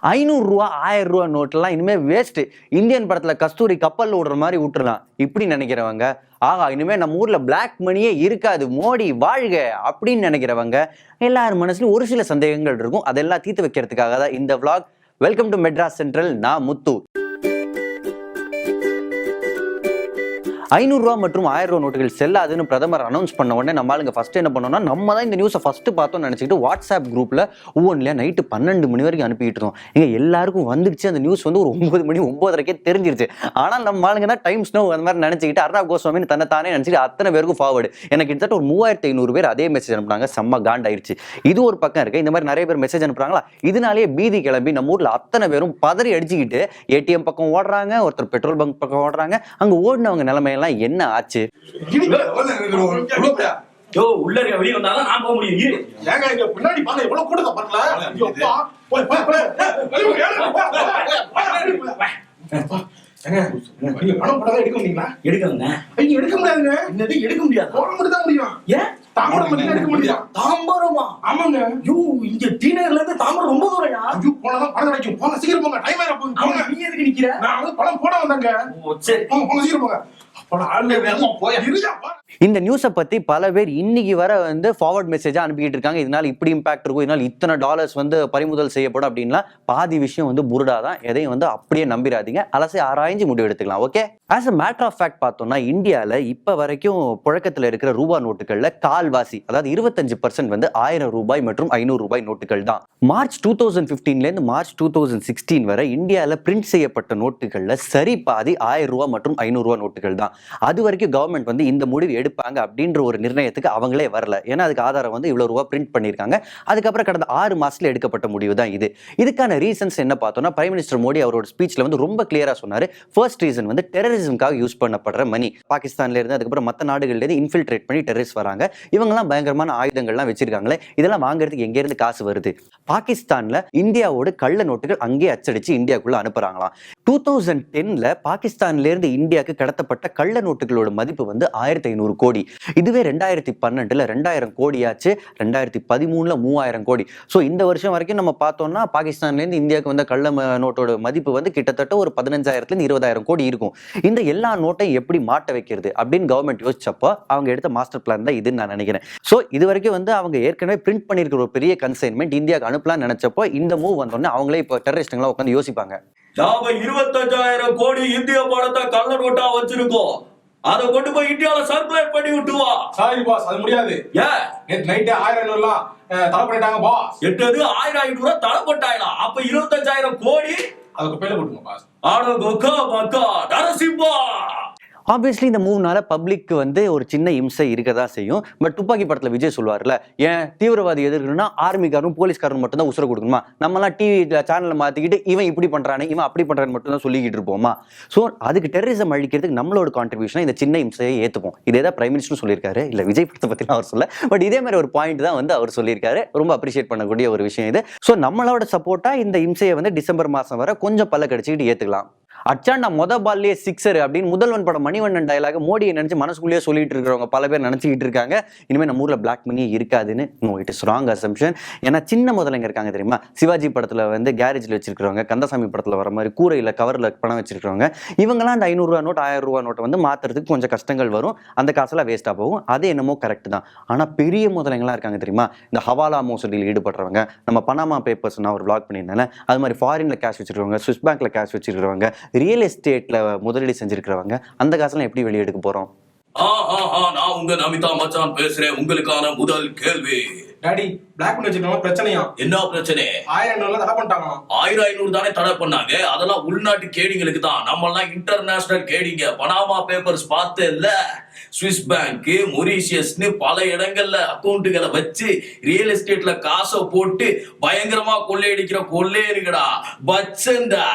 500 ரூபா 1000 ரூபா நோட்லாம் இனிமே வேஸ்ட். இந்தியன் படத்துல கஸ்தூரி கப்பல்ல விடுற மாதிரி விட்டுறலாம் இப்படி நினைக்கிறவங்க, ஆகா இனிமே நம்ம ஊர்ல பிளாக் மணியே இருக்காது, மோடி வாழ்க அப்படின்னு நினைக்கிறவங்க எல்லாரும் மனசுலயும் ஒரு சில சந்தேகங்கள் இருக்கும். அதெல்லாம் தீர்த்து வைக்கிறதுக்காக தான் இந்த vlog. Welcome to Madras central. நான் முத்து. 500 ரூபா மற்றும் 1000 ரூபா நோட்டுகள் செல்லாதுன்னு பிரதமர் அனௌன்ஸ் பண்ண உடனே நம்ம ஆளுங்க ஃபர்ஸ்ட் என்ன பண்ணோம்னா, நம்ம தான் இந்த நியூஸை ஃபர்ஸ்ட் பார்த்தோம்னு நினைச்சிட்டு வாட்ஸ்அப் குரூப்ல ஒவ்வொன்றில நைட்டு 12 மணி வரைக்கும் அனுப்பிட்டு இருந்தோம். எங்க எல்லாருக்கும் வந்துடுச்சு அந்த நியூஸ் வந்து ஒரு 9 மணி 9:30க்கே தெரிஞ்சிருச்சு. ஆனால் நம்ம ஆளுங்க தான் டைம் ஸ்னோ அந்த மாதிரி நினைச்சிக்கிட்டு அர்ணாப் கோஸ்வாமின்னு தன்னைத்தானே நினைச்சிட்டு அத்தனை பேருக்கும் ஃபார்வர்டு. எனக்கு கிட்டத்தட்ட ஒரு 3500 பேர் அதே மெசேஜ் அனுப்புனாங்க. செம்ம காண்டாயிருச்சு. இது ஒரு பக்கம் இருக்கு. இந்த மாதிரி நிறைய பேர் மெசேஜ் அனுப்புறாங்களா, இதனாலேயே பீதி கிளம்பி நம்ம ஊர்ல அத்தனை பேரும் பதறி அடிச்சுக்கிட்டு ஏடிஎம் பக்கம் ஓடுறாங்க, ஒருத்தர் பெட்ரோல் பங்க் பக்கம் ஓடுறாங்க. அங்க ஓடினவங்க நிலைமையெல்லாம் என்ன ஆச்சு? உள்ள இருக்க வெளிய வந்தாதான் நான் போக முடியும். ஏங்க இங்க பின்னாடி பாருங்க எவ்வளவு கூட்டத்தை பாருங்க. நீங்க பணம் போடாத எடுக்க முடியுங்களா? எடுக்கங்க. ஐயோ எடுக்க முடியாதுங்க. என்னது எடுக்க முடியாது? போட மட்டும் தான் முடியும். ஏன்? தாம்பரம் மட்டும் எடுக்க முடியும். தாம்பரமா? ஆமாங்க. யூ இங்க டீனர்ல இருந்து தாம்பரம் ரொம்ப தூரம்யா. ஐயோ போனதான் பணம் கிடைக்கும். போங்க சீக்கிரம் போங்க. டைம் ஆயிர போகுது. போங்க. நீ எதுக்கு நிக்கிற? நான் வந்து பணம் போட வந்தேங்க. ஓ சரி. போங்க சீக்கிரம் போங்க. இந்த நியூஸை பத்தி பல பேர் இன்னைக்கு வர வந்து ஃபார்வர்ட் மெசேஜா அனுப்பிட்டு இருக்காங்க. இதனால இப்படி இம்பாக்ட் இருக்கும், இதனால இத்தனை டாலர்ஸ் வந்து பறிமுதல் செய்யப்படும் அப்படின்னா பாதி விஷயம் வந்து புருடாதான். எதையும் வந்து அப்படியே நம்பிடாதீங்க, அலசி ஆராய்ஞ்சு முடிவு எடுத்துக்கலாம். Okay, as a matter of fact பார்த்தோம்னா இந்தியாவில் இப்போ வரைக்கும் புழக்கத்தில் இருக்கிற ரூபா நோட்டுகளில் கால்வாசி, அதாவது 25% வந்து 1000 ரூபாய் மற்றும் 500 ரூபாய் நோட்டுகள் தான். மார்ச் 2015லேருந்து மார்ச் 2016 வரை இந்தியாவில் பிரிண்ட் செய்யப்பட்ட நோட்டுகளில் சரி பாதி 1000 ரூபாய் மற்றும் 500 ரூபாய் நோட்டுகள் தான். அது வரைக்கும் கவர்மெண்ட் வந்து இந்த முடிவு எடுப்பாங்க அப்படின்ற ஒரு நிர்ணயத்துக்கு அவங்களே வரல. ஏன்னா அதுக்கு ஆதாரம் வந்து இவ்வளவு ரூபா பிரிண்ட் பண்ணியிருக்காங்க. அதுக்கப்புறம் கடந்த 6 மாசத்துல எடுக்கப்பட்ட முடிவு தான் இது. இதுக்கான ரீசன்ஸ் என்ன பார்த்தோம்னா, பிரைம் மினிஸ்டர் மோடி அவரோட ஸ்பீச்ல வந்து ரொம்ப கிளியரா சொன்னாரு. ஃபர்ஸ்ட் ரீசன் வந்து டெரரிசம்காக யூஸ் பண்ணப்படுற மணி. பாகிஸ்தான்ல இருந்து அதுக்கப்புறம் மற்ற நாடுகள்ல இருந்து இன்ஃபில்ட்ரேட் பண்ணி டெரரிஸ்ட் வராங்க. இவங்கெல்லாம் பயங்கரமான ஆயுதங்கள்லாம் வச்சிருக்காங்களே, இதெல்லாம் வாங்குறதுக்கு எங்க இருந்து காசு வருது? பாகிஸ்தான்ல இந்தியாவோட கள்ள நோட்டுகள் அங்கே அச்சடிச்சு இந்தியாவுக்குள்ள அனுப்புறாங்களாம். 2010ல பாகிஸ்தான்ல இருந்து இந்தியாவுக்கு கடத்தப்பட்ட கள்ள நோட்டுகளோட மதிப்பு வந்து 1500 கோடி. இதுவே 2012ல 2000 கோடியாச்சு. 2013ல 3000 கோடி. ஸோ இந்த வருஷம் வரைக்கும் நம்ம பார்த்தோம்னா பாகிஸ்தான்ல இருந்து இந்தியாவுக்கு வந்த கள்ள நோட்டோட மதிப்பு வந்து கிட்டத்தட்ட ஒரு 15,000ல 20,000 கோடி இருக்கும். இந்த எல்லா நோட்டையும் எப்படி மாட்ட வைக்கிறது அப்படின்னு கவர்மெண்ட் யோசிச்சப்போ அவங்க எடுத்த மாஸ்டர் பிளான் தான் இதுன்னு நான் நினைக்கிறேன். ஸோ இது வரைக்கும் வந்து அவங்க ஏற்கனவே பிரிண்ட் பண்ணியிருக்கிற ஒரு பெரிய கன்சைன்மெண்ட் இந்தியாவுக்கு அனுப்பலாம்னு நினைச்சப்போ இந்த மூவ் வந்தோடனே அவங்களே இப்போ டெரரிஸ்டுங்களா உட்காந்து யோசிப்பாங்க. 25,000 கோடி இந்திய பணத்தை கள்ள நோட்டா வச்சிருக்கோம், அதை கொண்டு போய் இந்தியாவில சர்க்குலேட் பண்ணி விட்டுவா. சாரி பாஸ், அது முடியாது. ஏன்? நேத்து நைட்டு 1000 தலை பண்ணிட்டாங்க பாஸ். எட்டது 1000 தலை போட்டாயிடா. அப்ப 25,000 கோடி அதுக்கு பேல போட்டுங்க பாஸ். ஆட கொக்கா மக்கா நரசிம்பா. ஆப்வியஸ்லி இந்த மூவ்னால பப்ளிக் வந்து ஒரு சின்ன இம்சை இருக்கதான் செய்யும். பட் துப்பாக்கி படத்துல விஜய் சொல்லுவார்ல, ஏன் தீவிரவாதி எதிர்க்கணும்னா ஆர்மிக்காரரும் போலீஸ்காரரும் மட்டும் தான் உசுர கொடுக்கணுமா, நம்மலாம் டிவி சேனல்ல மாத்திக்கிட்டு இவன் இப்படி பண்றானே இவன் அப்படி பண்றான்னு மட்டும் தான் சொல்லிக்கிட்டு இருப்போமா? ஸோ அதுக்கு டெரரிசம் அழிக்கிறதுக்கு நம்மளோட கான்ட்ரிபியூஷன் இந்த சின்ன இம்சையை ஏற்றுப்போம். இதே தான் பிரைம் மினிஸ்டர் சொல்லியிருக்காரு. இல்லை விஜய் படத்தை பற்றிலாம் அவர் சொல்ல, பட் இதே மாதிரி ஒரு பாயிண்ட் தான் வந்து அவர் சொல்லியிருக்காரு. ரொம்ப அப்ரிஷியேட் பண்ணக்கூடிய ஒரு விஷயம் இது. ஸோ நம்மளோட சப்போர்ட்டா இந்த இம்சையை வந்து டிசம்பர் மாதம் வரை கொஞ்சம் பல்ல கடிச்சிக்கிட்டு ஏற்றுக்கலாம். அச்சாண்டா மொத பால்லே சிக்ஸர் அப்படின்னு முதல்வன் படம் மணிவண்ணன் டயலாக மோடியை நினைச்சு மனசுக்குள்ளேயே சொல்லிட்டு இருக்கிறவங்க பல பேர் நினைச்சுக்கிட்டு இருக்காங்க இனிமேல் நம்ம ஊர்ல பிளாக் மணியே இருக்காதுன்னு. No, it is wrong assumption. ஏன்னா சின்ன முதலைங்க இருக்காங்க தெரியுமா, சிவாஜி படத்துல வந்து கேரேஜில் வச்சிருக்கிறவங்க, கந்தசாமி படத்துல வர மாதிரி கூரையில கவர்ல பணம் வச்சிருக்கிறவங்க, இவங்கெல்லாம் அந்த 500 ரூபா நோட் 1000 ரூபா நோட்டை வந்து மாத்துறதுக்கு கொஞ்சம் கஷ்டங்கள் வரும். அந்த காசெல்லாம் வேஸ்டா போகும். அது என்னமோ கரெக்ட் தான். ஆனா பெரிய முதலைங்களாம் இருக்காங்க தெரியுமா, இந்த ஹவாலா மோசடியில் ஈடுபடுறவங்க, நம்ம பனாமா பேப்பர்ஸ் நான் ஒரு பிளாக் பண்ணியிருந்தேன். அது மாதிரி ஃபாரின்ல கேஷ் வச்சிருக்கவங்க, சுவிஸ் பேங்க்ல கேஷ் வச்சிருக்கிறவங்க, ரியல் எஸ்டேட்ல முதலீடு செஞ்சிருக்கிறவங்க, அந்த காசெல்லாம் எப்படி வெளியே எடுக்க போறோம்? நான் உங்க நமிதா மச்சான் பேசுறேன். உங்களுக்கான முதல் கேள்வி. டாடி, பிளாக் பண்ணி வச்சிருக்கோம், பிரச்சனையா? என்ன பிரச்சனை? 1000 தடை பண்ணிட்டாங்க. 1500 தானே தடை பண்ணாங்க. அதெல்லாம் உள்நாட்டு கேடிங்களுக்கு தான். நம்ம எல்லாம் இன்டர்நேஷனல் கேடிங்க. பனாமா பேப்பர்ஸ் பார்த்து இல்ல, சுவிஸ் பேங்க், மொரீஷியஸ்னு பல இடங்கள்ல அக்கௌண்ட்டுகளை வச்சு ரியல் எஸ்டேட்ல காசை போட்டு பயங்கரமா கொள்ளையடிக்கிற கொள்ளையடிக்கடா பச்சந்தா.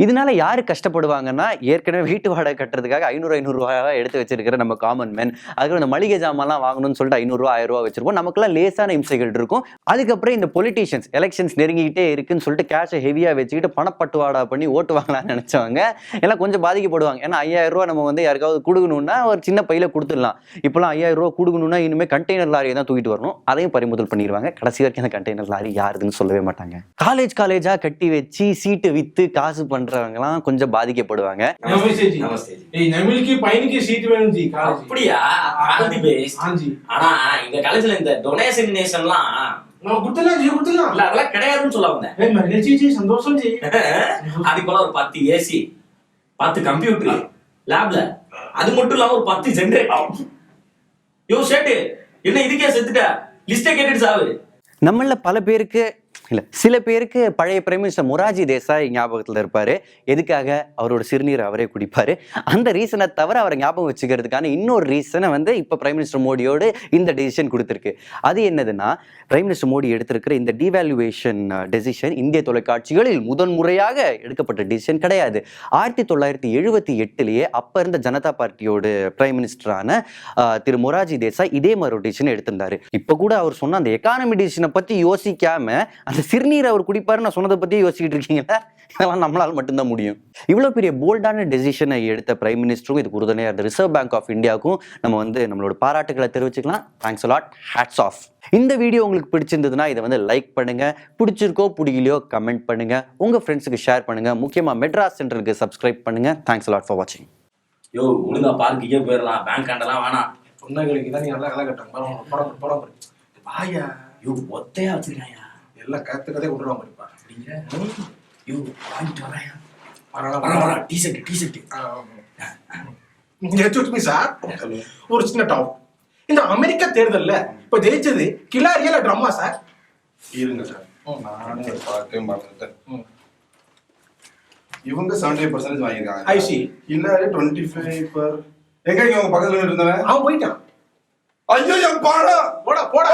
இதனால யாரு கஷ்டப்படுவாங்கன்னா, ஏற்கனவே வீட்டு வாடகை கட்டுறதுக்காக 500 ரூபாய் எடுத்து வச்சிருக்கிற நம்ம காமன் மேன், அதுக்கு இந்த மளிகை ஜாமான்லாம் வாங்கணும்னு சொல்லிட்டு 500 ரூபாய் 1000 ரூபாய் வச்சிருப்போம். நமக்குலாம் லேசான இம்சைகள் இருக்கும். அதுக்கப்புறம் இந்த பொலிட்டீஷியன்ஸ் எலெக்ஷன்ஸ் நெருங்கிக்கிட்டே இருக்குன்னு சொல்லிட்டு கேஷை ஹெவியா வச்சுக்கிட்டு பணப்பட்டுவாடா பண்ணி ஓட்டு வாங்கலாம்னு நினைச்சவங்க எல்லாம் கொஞ்சம் பாதிக்கப்படுவாங்க. ஏன்னா 5000 ரூபாய் நம்ம வந்து யாருக்காவது கொடுக்கணும்னா ஒரு சின்ன பையில கொடுத்துடலாம். இப்பெல்லாம் 5000 ரூபாய் கொடுக்கணும்னா இனிமே கண்டெய்னர் லாரியை தான் தூக்கிட்டு வரணும். அதையும் பறிமுதல் பண்ணிடுவாங்க. கடைசி வரைக்கும் அந்த கண்டெய்னர் லாரி யாருதுன்னு சொல்லவே மாட்டாங்க. காலேஜா கட்டி வச்சு சீட்டு வித்து காசு பண்றவங்கலாம் கொஞ்சம் பாதிக்கப்படுவாங்க. नमस्ते जी नमस्ते जी ए नमिल की पाइन की सीट வேணும் जी காலேஜ் அப்படியா ஆல் தி பெஸ்ட் हां जी ஆனா எங்க காலேஜ்ல இந்த டொனேஷன் நேஷன்லாம் நான் குடுத்தலாம் जी குடுத்தலாம் இல்ல அதெல்லாம் கிடையாதுன்னு சொல்ல வந்தேன். ए मरने जी சந்தோஷம் जी அதுக்கு போல ஒரு 10 ஏசி 10 கம்ப்யூட்டர் லேப்ல அது மட்டும் இல்லாம ஒரு 10 ஜெனரேட்டர். யோ ஷேட் என்ன இதுக்கே செத்துட்ட லிஸ்டே கேட்டுட்டு சாவு. நம்மள பல பேருக்கு இல்ல சில பேருக்கு பழைய பிரைம் மினிஸ்டர் மொராஜி தேசாய் ஞாபகத்துல இருப்பாரு. எதுக்காக? அவரோட சிறுநீர் அவரே குடிப்பாரு. அந்த ரீசனை தவிர அவரை ஞாபகம் வச்சுக்கிறதுக்கான இன்னொரு ரீசனை வந்து இப்ப பிரைம் மினிஸ்டர் மோடியோடு இந்த டெசிஷன் கொடுத்திருக்கு. அது என்னதுன்னா, பிரைம் மினிஸ்டர் மோடி எடுத்திருக்கிற இந்த டிவாலுவேஷன் டெசிஷன் இந்திய தொலைக்காட்சிகளில் முதன்முறையாக எடுக்கப்பட்ட டெசிஷன் கிடையாது. 1978 அப்ப இருந்த ஜனதா பார்ட்டியோட பிரைம் மினிஸ்டரான திரு மொராஜி தேசாய் இதே மாதிரி ஒரு டெசிஷன் எடுத்திருந்தாரு. இப்ப கூட அவர் சொன்ன அந்த எக்கானமி டெசிஷனை பத்தி யோசிக்காம அந்த சிறுநீர் அவர் குடிப்பாரு நான் சொன்னதை பத்தி யோசிச்சுட்டு இருக்கீங்களா? இதெல்லாம் நம்மளால மட்டும்தான் முடியும். இவ்வளவு பெரிய போல்டான டெசிஷனை எடுத்த பிரைம் மினிஸ்டரும் இதுக்கு உறுதுணையா இருந்த ரிசர்வ் பேங்க் ஆஃப் இந்தியாவுக்கும் நம்ம வந்து நம்மளோட பாராட்டுகளை தெரிவிச்சுக்கலாம். Thanks a lot, hats off. இந்த வீடியோ உங்களுக்கு பிடிச்சிருந்ததுன்னா இதை வந்து லைக் பண்ணுங்க, பிடிச்சிருக்கோ பிடிக்கலையோ கமெண்ட் பண்ணுங்க, உங்க ஃப்ரெண்ட்ஸுக்கு ஷேர் பண்ணுங்க, முக்கியமா மெட்ராஸ் சென்ட்ரலுக்கு சப்ஸ்கிரைப் பண்ணுங்க. தேங்க்ஸ் அலாட் ஃபார் வாட்சிங். யோ ஒழுங்கா பார்க்குக்கே போயிடலாம், பேங்க் ஆண்டெல்லாம் வேணாம். பொண்ணுங்களுக்கு தான் நீ நல்லா கலை கட்டாங்க படம் வாயா யோ ஒத்தையா வச்சிருக்காயா எல்லாம் கதை விட்டுருவாங்க பாருப்பா அப்படிங்கிற. யோ வாங்கிட்டு வராயா பரவாயில்ல டிஷர்ட் எக்ஸ்கியூஸ் மீ சார், ஒரு சின்ன டவுட். இந்த அமெரிக்கா தேர்தல்ல இப்ப ஜெயிச்சது கிலாரியா இல்ல ட்ரம்மா சார்? இருங்க சார், நானே பார்க்கவே மாட்டேன். இவங்க 75% வாங்கியிருக்காங்க. I see. இல்லாரு 25 எங்க இவங்க பக்கத்துல இருந்தவன் அவன் போயிட்டான். ஐயோ என் பாடம் போடா போடா